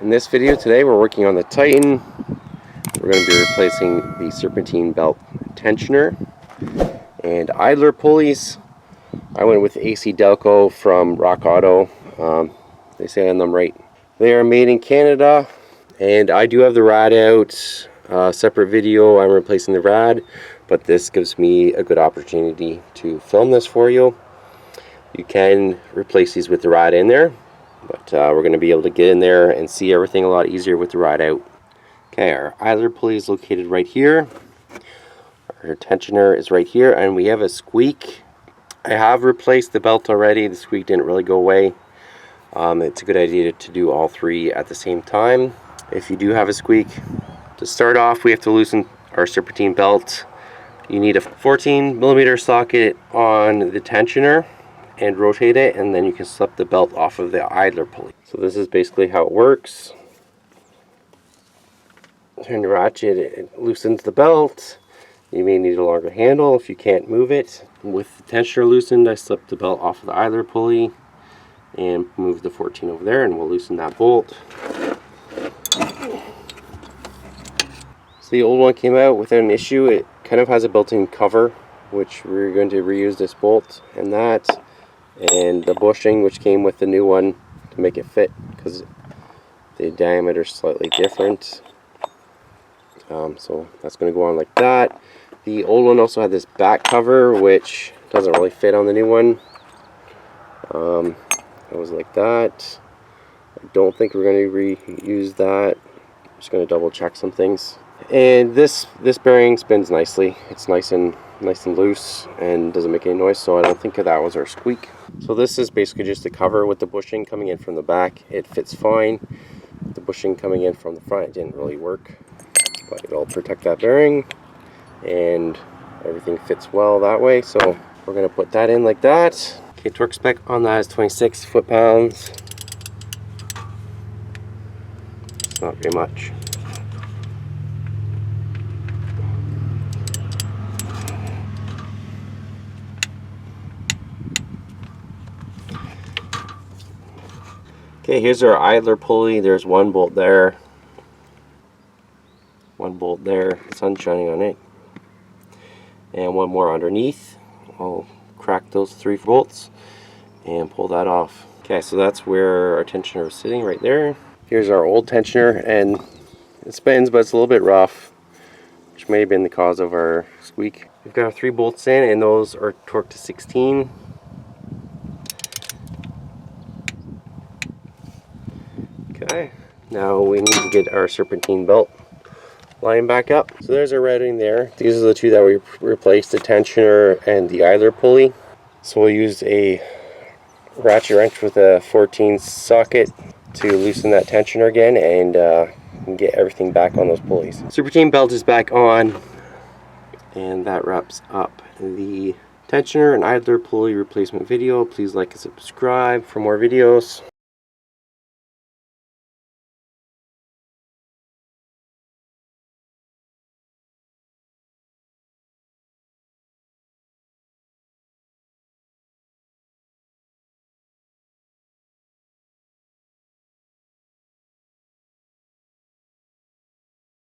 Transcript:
In this video today we're working on the Titan. We're going to be replacing the serpentine belt tensioner and idler pulleys. I went with AC Delco from Rock Auto. They say on them right. They are made in Canada, and I do have the rad out. Separate video, I'm replacing the rad, but this gives me a good opportunity to film this for you. You can replace these with the rad in there, but we're going to be able to get in there and see everything a lot easier with the rad out. Okay, our idler pulley is located right here. Our tensioner is right here, and we have a squeak. I have replaced the belt already. The squeak didn't really go away. It's a good idea to do all three at the same time if you do have a squeak. To start off, we have to loosen our serpentine belt. You need a 14mm socket on the tensioner and rotate it, and then you can slip the belt off of the idler pulley. So this is basically how it works. Turn the ratchet, it loosens the belt. You may need a longer handle if you can't move it. With the tensioner loosened, I slipped the belt off of the idler pulley and move the 14 over there, and we'll loosen that bolt. So the old one came out without an issue. It kind of has a built-in cover, which we're going to reuse this bolt and that, and the bushing which came with the new one to make it fit, because the diameter is slightly different. So that's going to go on like that. The old one also had this back cover, which doesn't really fit on the new one. It was like that. I don't think we're going to reuse that. I'm just going to double check some things. And this bearing spins nicely. It's nice and loose and doesn't make any noise, so I don't think that was our squeak. So this is basically just a cover with the bushing coming in from the back. It fits fine. The bushing coming in from the front, it didn't really work, but it'll protect that bearing and everything fits well that way. So we're going to put that in like that. Okay, torque spec on that is 26 foot-pounds. It's not very much. Okay, here's our idler pulley. There's one bolt there, one bolt there, the sun's shining on it, and one more underneath. I'll crack those 3 bolts and pull that off. Okay, so that's where our tensioner is sitting, right there. Here's our old tensioner, and it spins, but it's a little bit rough, which may have been the cause of our squeak. We've got our 3 bolts in, and those are torqued to 16. Okay, now we need to get our serpentine belt line back up. So there's our routing there. These are the 2 that we replaced, the tensioner and the idler pulley. So we'll use a ratchet wrench with a 14 socket to loosen that tensioner again and get everything back on those pulleys. Serpentine belt is back on, and that wraps up the tensioner and idler pulley replacement video. Please like and subscribe for more videos.